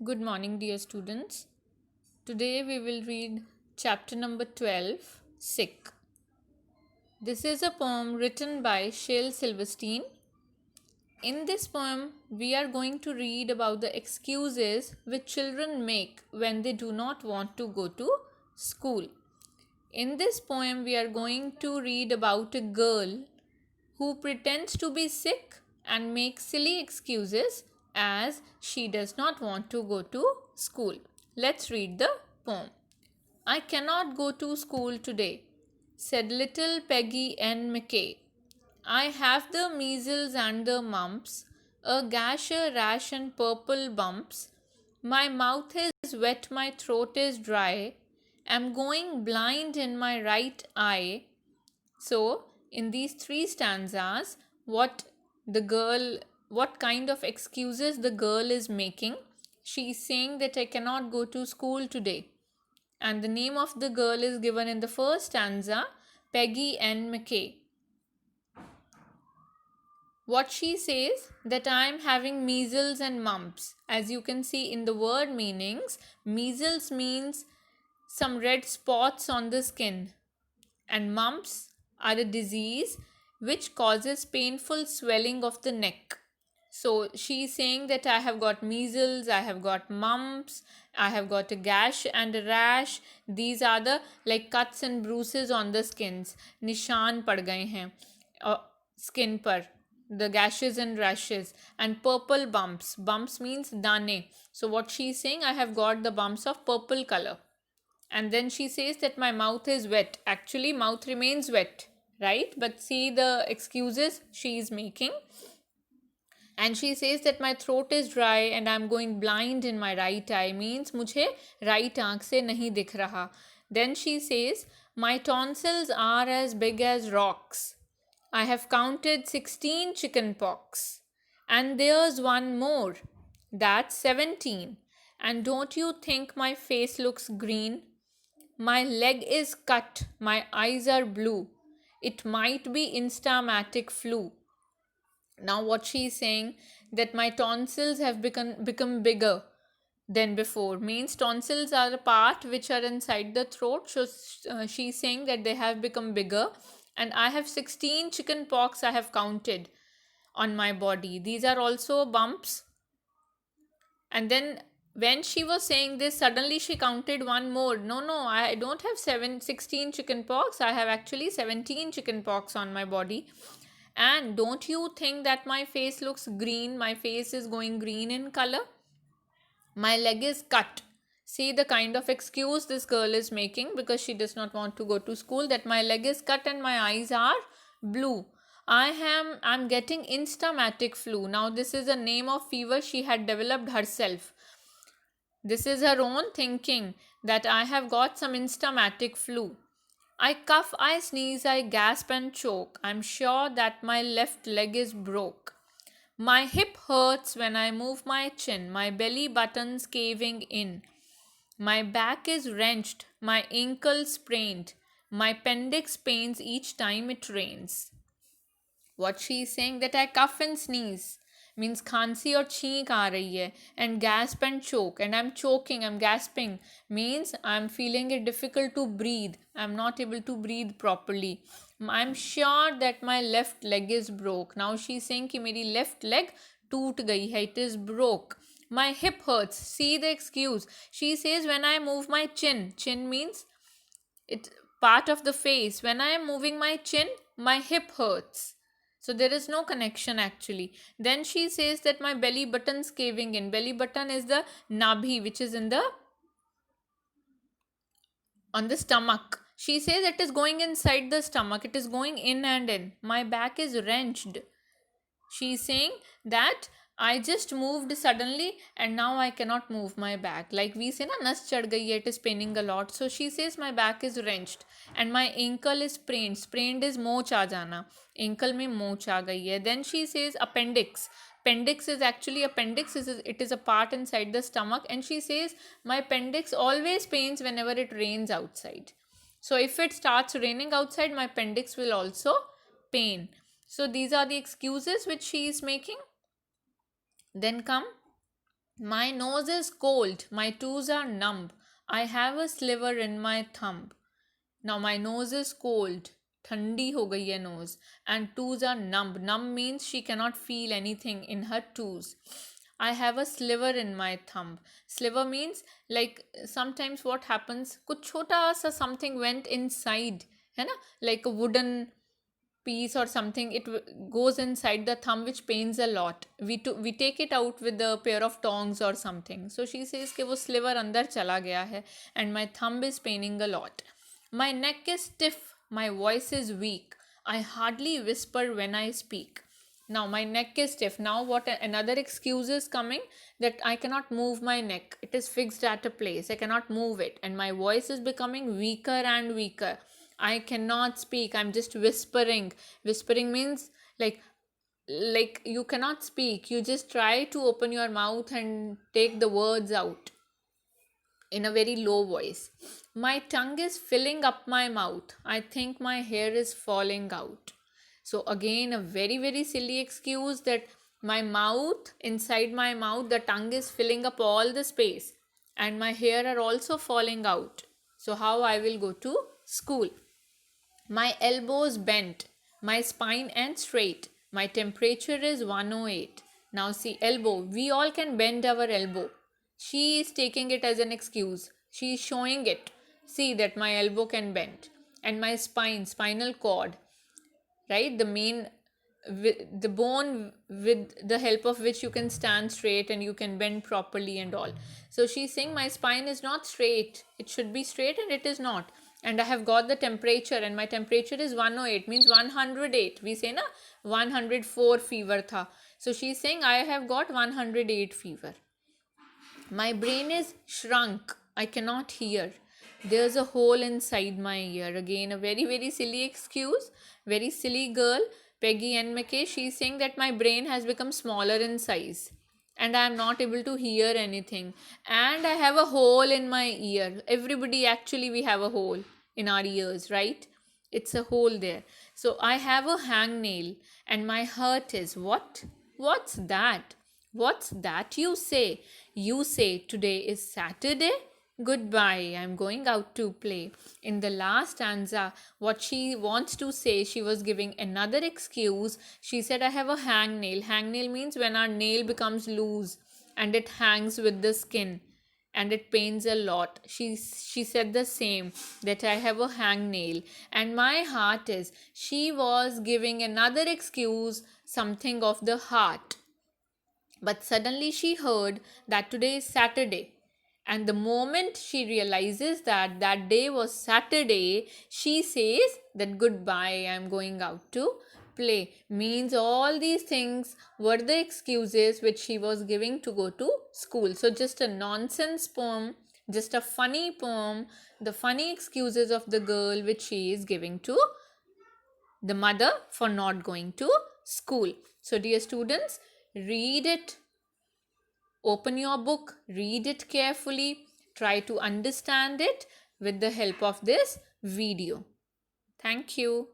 Good morning, dear students. Today we will read chapter number 12, Sick. This is a poem written by Shel Silverstein. In this poem, we are going to read about the excuses which children make when they do not want to go to school. In this poem, we are going to read about a girl who pretends to be sick and makes silly excuses as she does not want to go to school. Let's read the poem. I cannot go to school today, said little Peggy N. McKay. I have the measles and the mumps, a gash, a rash, and purple bumps. My mouth is wet, my throat is dry. Am going blind in my right eye. So, in these three stanzas, what kind of excuses the girl is making? She is saying that I cannot go to school today. And the name of the girl is given in the first stanza, Peggy N. McKay. What she says that I am having measles and mumps. As you can see in the word meanings, measles means some red spots on the skin, and mumps are a disease which causes painful swelling of the neck. So she is saying that I have got measles, I have got mumps, I have got a gash and a rash. These are the like cuts and bruises on the skins. निशान पड़ गए हैं skin पर. The gashes and rashes and purple bumps. Bumps means dane. So what she is saying, I have got the bumps of purple color. And then she says that my mouth is wet. Actually, mouth remains wet, right? But see the excuses she is making. And she says that my throat is dry and I'm going blind in my right eye. Means मुझे right आँख से नहीं दिख रहा. Then she says, my tonsils are as big as rocks. I have counted 16 chicken pox. And there's one more. That's 17. And don't you think my face looks green? My leg is cut. My eyes are blue. It might be instamatic flu. Now what she is saying that my tonsils have become bigger than before. Means tonsils are a part which are inside the throat. So she is saying that they have become bigger. And I have 16 chicken pox I have counted on my body. These are also bumps. And then when she was saying this, suddenly she counted one more. No, I don't have 16 chicken pox. I have actually 17 chicken pox on my body. And don't you think that my face looks green? My face is going green in color. My leg is cut. See the kind of excuse this girl is making because she does not want to go to school, that my leg is cut and my eyes are blue. I'm getting instamatic flu. Now this is a name of fever she had developed herself. This is her own thinking that I have got some instamatic flu. I cough, I sneeze, I gasp and choke. I'm sure that my left leg is broke. My hip hurts when I move my chin, my belly button's caving in. My back is wrenched, my ankle sprained, my appendix pains each time it rains. What she is saying that I cough and sneeze means खांसी और छींक आ रही है, and gasp and choke, and I'm choking, I'm gasping means I'm feeling it difficult to breathe, I'm not able to breathe properly. I'm sure that my left leg is broke. Now she's saying कि मेरी left leg टूट गई है, it is broke. My hip hurts. See the excuse. She says when I move my chin means it's part of the face. When I am moving my chin, my hip hurts. So there is no connection actually. Then she says that my belly button's caving in. Belly button is the nabhi which is on the stomach. She says it is going inside the stomach. It is going in and in. My back is wrenched. She is saying that I just moved suddenly and now I cannot move my back. Like we say na, nas chad gayi hai, it is paining a lot. So she says my back is wrenched and my ankle is sprained. Sprained is moch aa jana. Ankle mein moch aa gayi hai. Then she says appendix. Appendix is actually it is a part inside the stomach, and she says my appendix always pains whenever it rains outside. So if it starts raining outside, my appendix will also pain. So these are the excuses which she is making. Then come My nose is cold, my toes are numb. I have a sliver in my thumb. Now my nose is cold. ठंडी हो गई है nose. And toes are numb. Numb means she cannot feel anything in her toes. I have a sliver in my thumb. Sliver means like sometimes what happens, कुछ छोटा सा something went inside, है ना? Like a wooden piece or something, it goes inside the thumb, which pains a lot. We take it out with a pair of tongs or something. So she says कि वो sliver अंदर चला गया है and my thumb is paining a lot. My neck is stiff, my voice is weak, I hardly whisper when I speak. Now my neck is stiff. Now what another excuse is coming, that I cannot move my neck. It is fixed at a place. I cannot move it. And my voice is becoming weaker and weaker. I cannot speak. I'm just whispering. Whispering means like you cannot speak. You just try to open your mouth and take the words out in a very low voice. My tongue is filling up my mouth. I think my hair is falling out. So, again, a very, very silly excuse that my mouth, inside my mouth, the tongue is filling up all the space and my hair are also falling out. So, how I will go to school? My elbows bent, my spine ends straight, my temperature is 108. Now see, elbow, we all can bend our elbow. She is taking it as an excuse. She is showing it. See that my elbow can bend. And my spine, spinal cord, right? The bone with the help of which you can stand straight and you can bend properly and all. So she's saying my spine is not straight. It should be straight and it is not. And I have got the temperature and my temperature is 108, means 108. We say na 104 fever tha. So she's saying I have got 108 fever. My brain is shrunk. I cannot hear. There's a hole inside my ear. Again, a very, very silly excuse. Very silly girl. Peggy N. McKay, she's saying that my brain has become smaller in size and I am not able to hear anything. And I have a hole in my ear. Everybody, actually, we have a hole in our ears, right? It's a hole there. So I have a hangnail and my hurt is what? What's that? What's that you say? You say today is Saturday? Goodbye, I'm going out to play. In the last stanza, what she wants to say, she was giving another excuse. She said, I have a hangnail. Hangnail means when our nail becomes loose and it hangs with the skin and it pains a lot. She said the same, that I have a hangnail and my heart is. She was giving another excuse, something of the heart. But suddenly she heard that today is Saturday. And the moment she realizes that that day was Saturday, she says that goodbye, I'm going out to play. Means all these things were the excuses which she was giving to go to school. So just a nonsense poem, just a funny poem, the funny excuses of the girl which she is giving to the mother for not going to school. So dear students, read it. Open your book, read it carefully, try to understand it with the help of this video. Thank you.